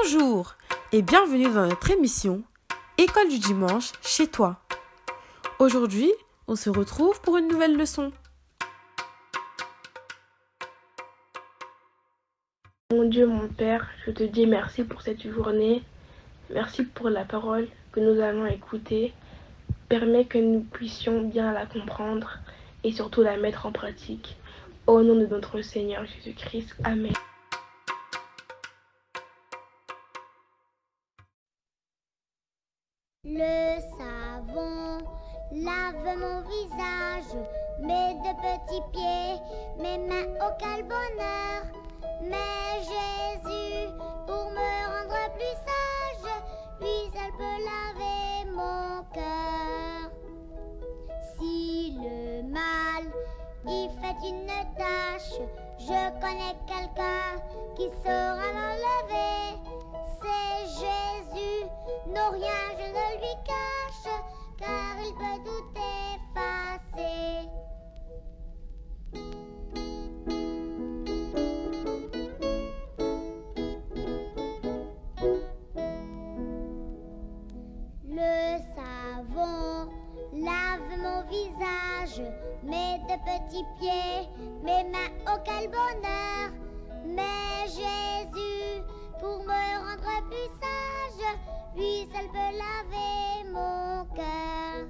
Bonjour et bienvenue dans notre émission École du dimanche chez toi. Aujourd'hui, on se retrouve pour une nouvelle leçon. Mon Dieu, mon Père, je te dis merci pour cette journée. Merci pour la parole que nous allons écouter. Permets que nous puissions bien la comprendre et surtout la mettre en pratique. Au nom de notre Seigneur Jésus-Christ. Amen. Le savon lave mon visage, mes deux petits pieds, mes mains, oh quel bonheur. Mais Jésus, pour me rendre plus sage, lui seul peut laver mon cœur. Si le mal y fait une tâche, je connais quelqu'un qui saura l'enlever. C'est Jésus, non rien je ne lui cache, car il peut tout effacer. Le savon lave mon visage, mes deux petits pieds, mes mains, oh quel bonheur. Mais Jésus, pour me rendre plus sage, lui seul peut laver mon cœur.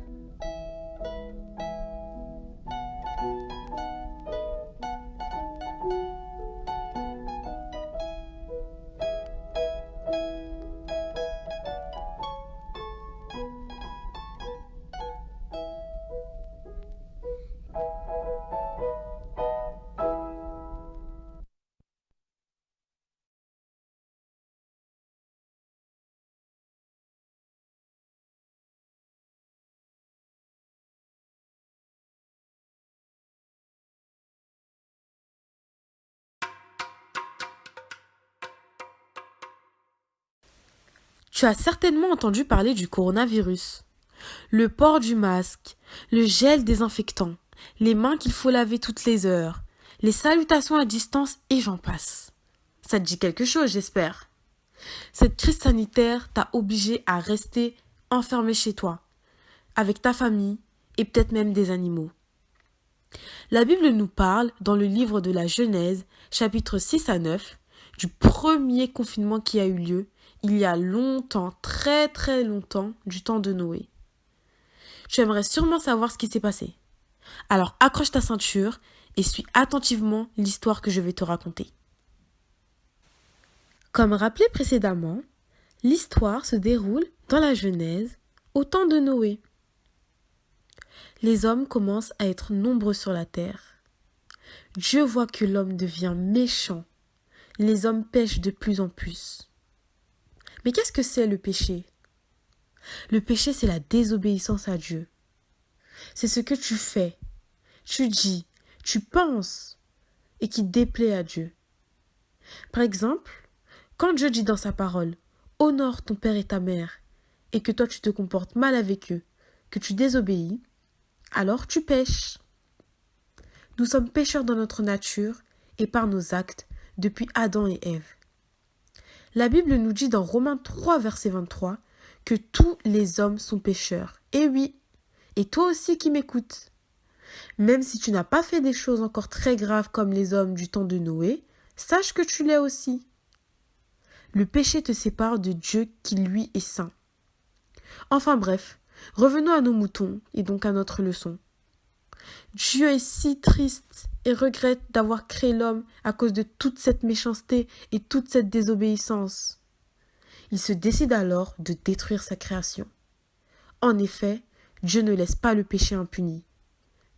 Tu as certainement entendu parler du coronavirus. Le port du masque, le gel désinfectant, les mains qu'il faut laver toutes les heures, les salutations à distance et j'en passe. Ça te dit quelque chose, j'espère. Cette crise sanitaire t'a obligé à rester enfermé chez toi, avec ta famille et peut-être même des animaux. La Bible nous parle, dans le livre de la Genèse, chapitres 6 à 9, du premier confinement qui a eu lieu il y a longtemps, très très longtemps, du temps de Noé. Tu aimerais sûrement savoir ce qui s'est passé. Alors accroche ta ceinture et suis attentivement l'histoire que je vais te raconter. Comme rappelé précédemment, l'histoire se déroule dans la Genèse, au temps de Noé. Les hommes commencent à être nombreux sur la terre. Dieu voit que l'homme devient méchant. Les hommes pêchent de plus en plus. Mais qu'est-ce que c'est le péché? Le péché, c'est la désobéissance à Dieu. C'est ce que tu fais, tu dis, tu penses et qui déplaît à Dieu. Par exemple, quand Dieu dit dans sa parole « Honore ton père et ta mère » et que toi tu te comportes mal avec eux, que tu désobéis, alors tu pêches. Nous sommes pécheurs dans notre nature et par nos actes depuis Adam et Ève. La Bible nous dit dans Romains 3, verset 23, que tous les hommes sont pécheurs. Et oui, et toi aussi qui m'écoutes. Même si tu n'as pas fait des choses encore très graves comme les hommes du temps de Noé, sache que tu l'es aussi. Le péché te sépare de Dieu qui lui est saint. Enfin bref, revenons à nos moutons et donc à notre leçon. Dieu est si triste et regrette d'avoir créé l'homme à cause de toute cette méchanceté et toute cette désobéissance. Il se décide alors de détruire sa création. En effet, Dieu ne laisse pas le péché impuni.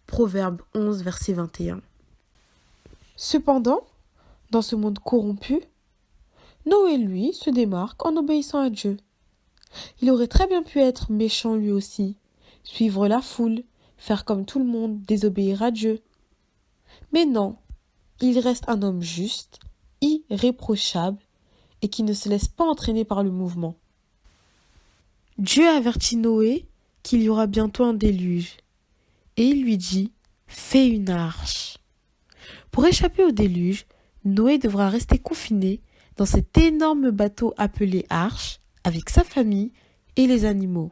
Proverbe 11, verset 21. Cependant, dans ce monde corrompu, Noé, lui, se démarque en obéissant à Dieu. Il aurait très bien pu être méchant lui aussi, suivre la foule, faire comme tout le monde, désobéir à Dieu. Mais non, il reste un homme juste, irréprochable, et qui ne se laisse pas entraîner par le mouvement. Dieu avertit Noé qu'il y aura bientôt un déluge, et il lui dit « Fais une arche ». Pour échapper au déluge, Noé devra rester confiné dans cet énorme bateau appelé arche, avec sa famille et les animaux.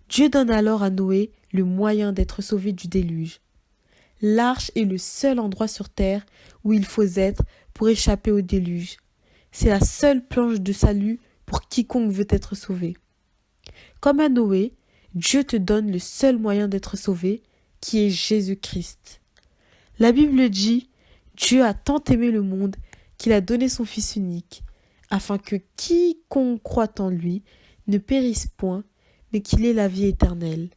Dieu donne alors à Noé le moyen d'être sauvé du déluge. L'arche est le seul endroit sur terre où il faut être pour échapper au déluge. C'est la seule planche de salut pour quiconque veut être sauvé. Comme à Noé, Dieu te donne le seul moyen d'être sauvé, qui est Jésus-Christ. La Bible dit « Dieu a tant aimé le monde qu'il a donné son Fils unique, afin que quiconque croit en lui ne périsse point, mais qu'il ait la vie éternelle. »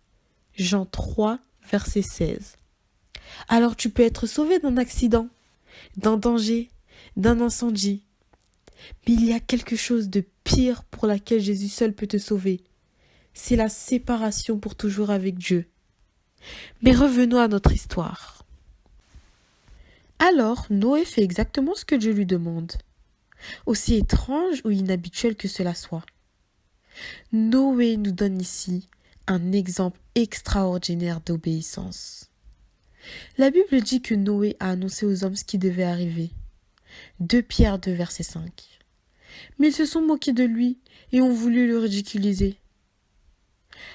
Jean 3, verset 16. Alors tu peux être sauvé d'un accident, d'un danger, d'un incendie. Mais il y a quelque chose de pire pour laquelle Jésus seul peut te sauver. C'est la séparation pour toujours avec Dieu. Mais revenons à notre histoire. Alors Noé fait exactement ce que Dieu lui demande, aussi étrange ou inhabituel que cela soit. Noé nous donne ici un exemple extraordinaire d'obéissance. La Bible dit que Noé a annoncé aux hommes ce qui devait arriver. 2 Pierre 2, verset 5. Mais ils se sont moqués de lui et ont voulu le ridiculiser.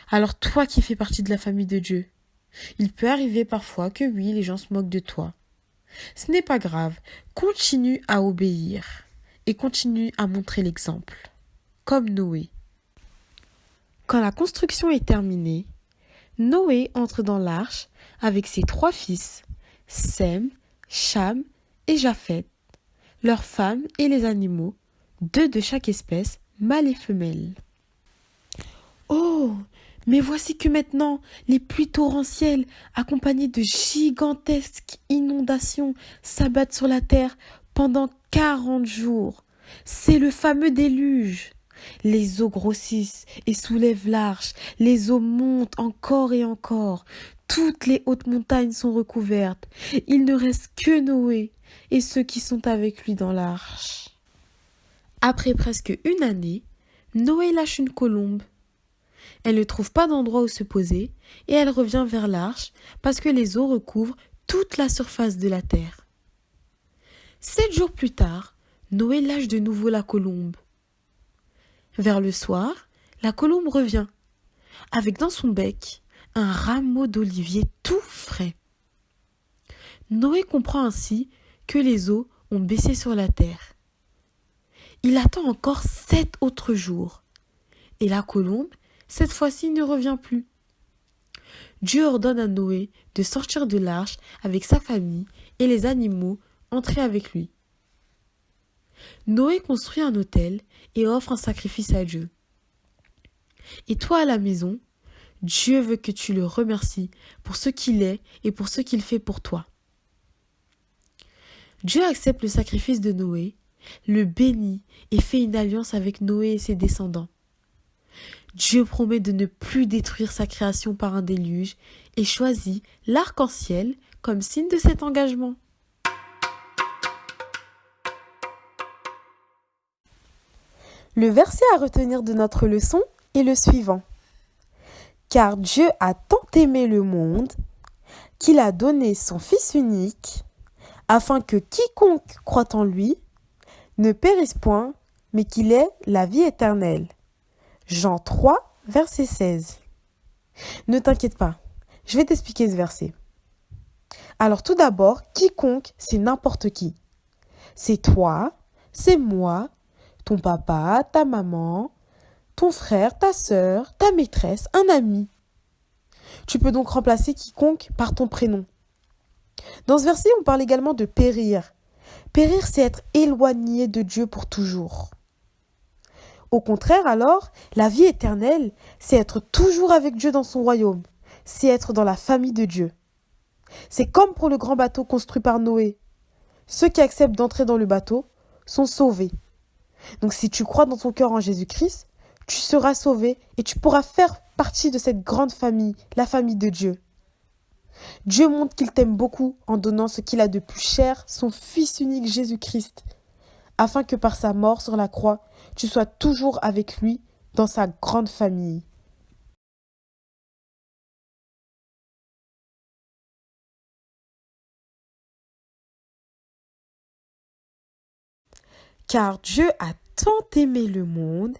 Alors toi qui fais partie de la famille de Dieu, il peut arriver parfois que oui, les gens se moquent de toi. Ce n'est pas grave, continue à obéir et continue à montrer l'exemple, comme Noé. Quand la construction est terminée, Noé entre dans l'arche avec ses 3 fils, Sem, Cham et Japheth, leurs femmes et les animaux, 2 de chaque espèce, mâles et femelles. Oh, mais voici que maintenant, les pluies torrentielles, accompagnées de gigantesques inondations, s'abattent sur la terre pendant 40 jours. C'est le fameux déluge. Les eaux grossissent et soulèvent l'arche, les eaux montent encore et encore. Toutes les hautes montagnes sont recouvertes. Il ne reste que Noé et ceux qui sont avec lui dans l'arche. Après presque une année, Noé lâche une colombe. Elle ne trouve pas d'endroit où se poser et elle revient vers l'arche parce que les eaux recouvrent toute la surface de la terre. 7 jours plus tard, Noé lâche de nouveau la colombe. Vers le soir, la colombe revient, avec dans son bec un rameau d'olivier tout frais. Noé comprend ainsi que les eaux ont baissé sur la terre. Il attend encore 7 autres jours, et la colombe, cette fois-ci, ne revient plus. Dieu ordonne à Noé de sortir de l'arche avec sa famille et les animaux entrés avec lui. Noé construit un autel et offre un sacrifice à Dieu. Et toi à la maison, Dieu veut que tu le remercies pour ce qu'il est et pour ce qu'il fait pour toi. Dieu accepte le sacrifice de Noé, le bénit et fait une alliance avec Noé et ses descendants. Dieu promet de ne plus détruire sa création par un déluge et choisit l'arc-en-ciel comme signe de cet engagement. Le verset à retenir de notre leçon est le suivant. Car Dieu a tant aimé le monde qu'il a donné son Fils unique, afin que quiconque croit en lui ne périsse point, mais qu'il ait la vie éternelle. Jean 3, verset 16. Ne t'inquiète pas, je vais t'expliquer ce verset. Alors tout d'abord, quiconque, c'est n'importe qui. C'est toi, c'est moi, ton papa, ta maman, ton frère, ta sœur, ta maîtresse, un ami. Tu peux donc remplacer quiconque par ton prénom. Dans ce verset, on parle également de périr. Périr, c'est être éloigné de Dieu pour toujours. Au contraire, alors, la vie éternelle, c'est être toujours avec Dieu dans son royaume. C'est être dans la famille de Dieu. C'est comme pour le grand bateau construit par Noé. Ceux qui acceptent d'entrer dans le bateau sont sauvés. Donc si tu crois dans ton cœur en Jésus-Christ, tu seras sauvé et tu pourras faire partie de cette grande famille, la famille de Dieu. Dieu montre qu'il t'aime beaucoup en donnant ce qu'il a de plus cher, son Fils unique Jésus-Christ, afin que par sa mort sur la croix, tu sois toujours avec lui dans sa grande famille. Car Dieu a tant aimé le monde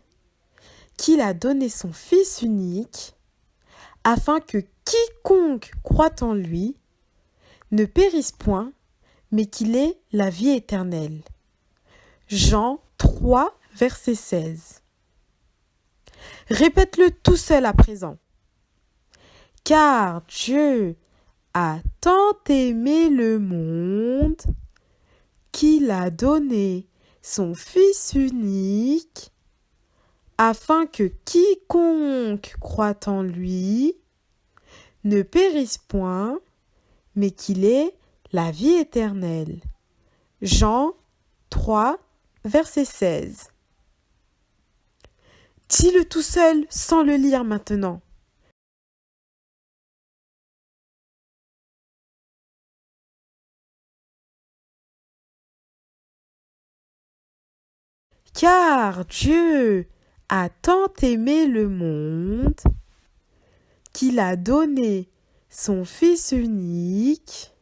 qu'il a donné son Fils unique, afin que quiconque croit en lui ne périsse point, mais qu'il ait la vie éternelle. Jean 3, verset 16. Répète-le tout seul à présent. Car Dieu a tant aimé le monde qu'il a donné son Fils unique, afin que quiconque croit en lui ne périsse point, mais qu'il ait la vie éternelle. Jean 3, verset 16. Dis-le tout seul sans le lire maintenant. Car Dieu a tant aimé le monde qu'il a donné son Fils unique,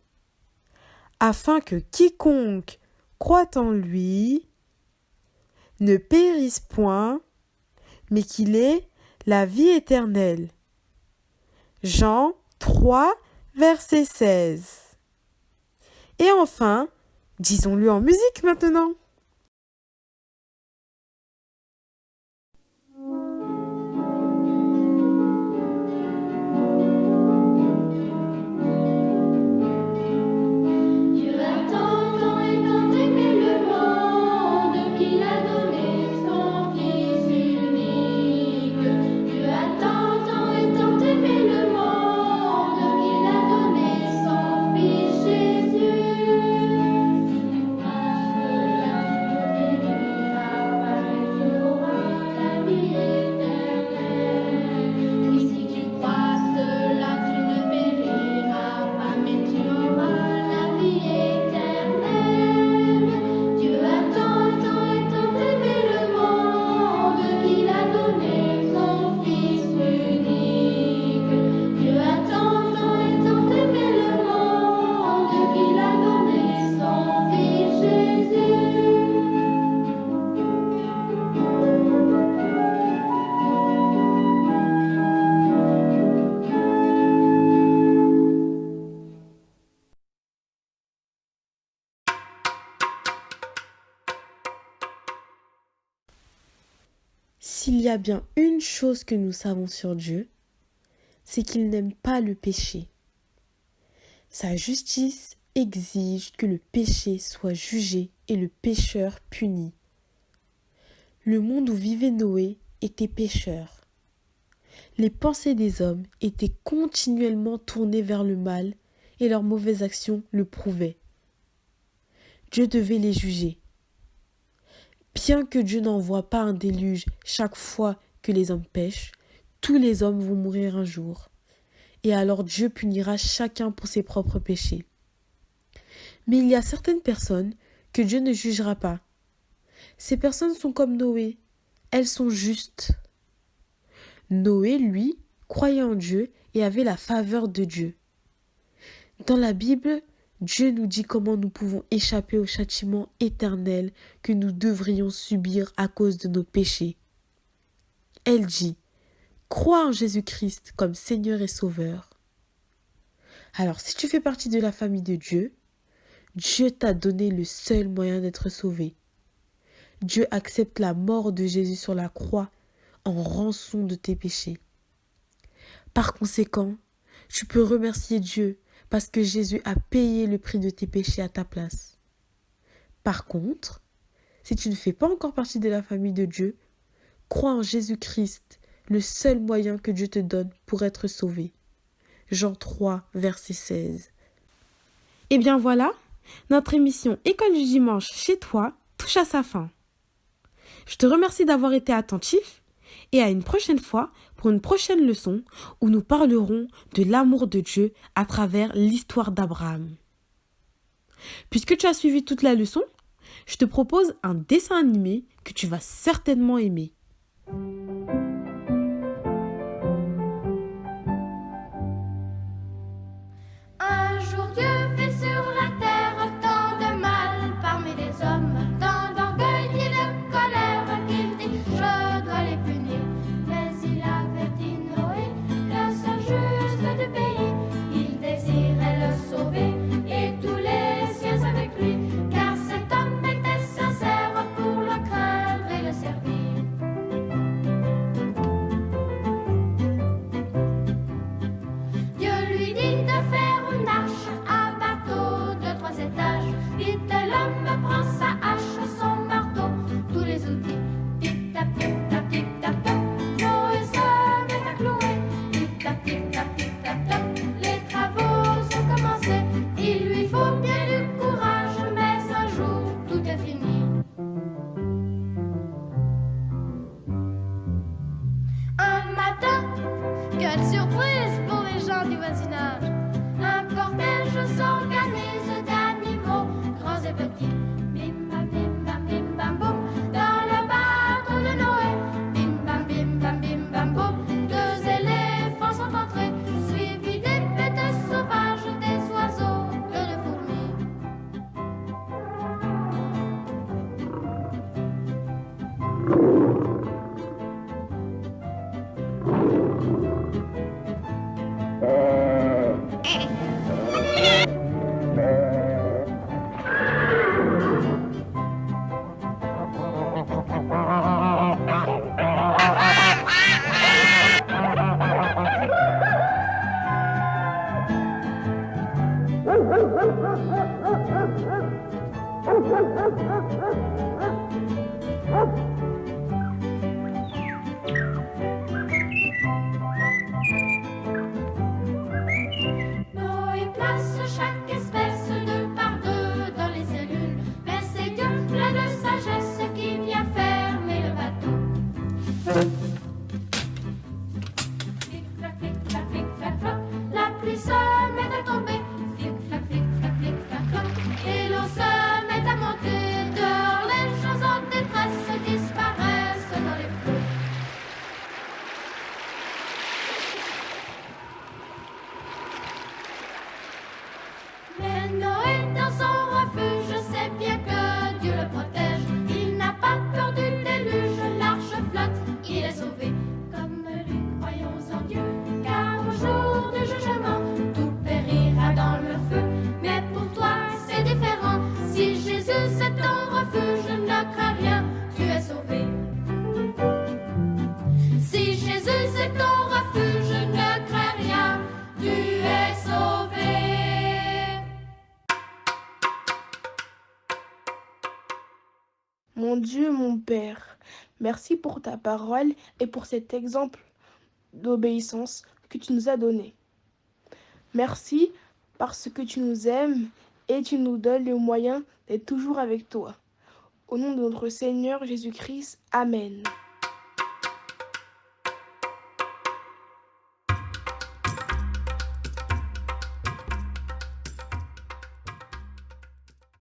afin que quiconque croit en lui ne périsse point, mais qu'il ait la vie éternelle. Jean 3, verset 16. Et enfin, disons-le en musique maintenant. S'il y a bien une chose que nous savons sur Dieu, c'est qu'il n'aime pas le péché. Sa justice exige que le péché soit jugé et le pécheur puni. Le monde où vivait Noé était pécheur. Les pensées des hommes étaient continuellement tournées vers le mal et leurs mauvaises actions le prouvaient. Dieu devait les juger. Bien que Dieu n'envoie pas un déluge chaque fois que les hommes pêchent, tous les hommes vont mourir un jour. Et alors Dieu punira chacun pour ses propres péchés. Mais il y a certaines personnes que Dieu ne jugera pas. Ces personnes sont comme Noé. Elles sont justes. Noé, lui, croyait en Dieu et avait la faveur de Dieu. Dans la Bible, Dieu nous dit comment nous pouvons échapper au châtiment éternel que nous devrions subir à cause de nos péchés. Elle dit, crois en Jésus-Christ comme Seigneur et Sauveur. Alors, si tu fais partie de la famille de Dieu, Dieu t'a donné le seul moyen d'être sauvé. Dieu accepte la mort de Jésus sur la croix en rançon de tes péchés. Par conséquent, tu peux remercier Dieu parce que Jésus a payé le prix de tes péchés à ta place. Par contre, si tu ne fais pas encore partie de la famille de Dieu, crois en Jésus-Christ, le seul moyen que Dieu te donne pour être sauvé. Jean 3, verset 16. Et bien voilà, notre émission École du dimanche chez toi touche à sa fin. Je te remercie d'avoir été attentif et à une prochaine fois pour une prochaine leçon où nous parlerons de l'amour de Dieu à travers l'histoire d'Abraham. Puisque tu as suivi toute la leçon, je te propose un dessin animé que tu vas certainement aimer. Un jour Dieu fait sur la terre tant de mal parmi les hommes, tant d'orgueil belle surprise pour les gens du voisinage. Un cortège s'organise d'animaux, grands et petits. Bim bam boum, dans le bateau de Noé. Bim bam boum, deux éléphants sont entrés, suivis des bêtes sauvages, des oiseaux, de fourmis. Noé place chaque espèce deux par deux dans les cellules, mais c'est Dieu plein de sagesse qui vient fermer le bateau. Flic flac flic flac floc, la pluie se met à tomber. Flic flac flic flac floc, et l'eau se met à monter. Dehors les gens en détresse disparaissent dans les flots. Mais Noé dans son refuge sait bien que Dieu le protège. Il n'a pas peur du déluge, l'arche flotte, il est sauvé. Comme lui, croyons en Dieu, car au jour du jugement, tout périra dans le feu. Mais pour toi, c'est différent. Si Jésus est ton refuge, ne crains rien, tu es sauvé. Si Jésus est ton refuge, ne crains rien, tu es sauvé. Mon Dieu, mon Père, merci pour ta parole et pour cet exemple d'obéissance que tu nous as donné. Merci parce que tu nous aimes et tu nous donnes le moyen d'être toujours avec toi. Au nom de notre Seigneur Jésus-Christ, Amen.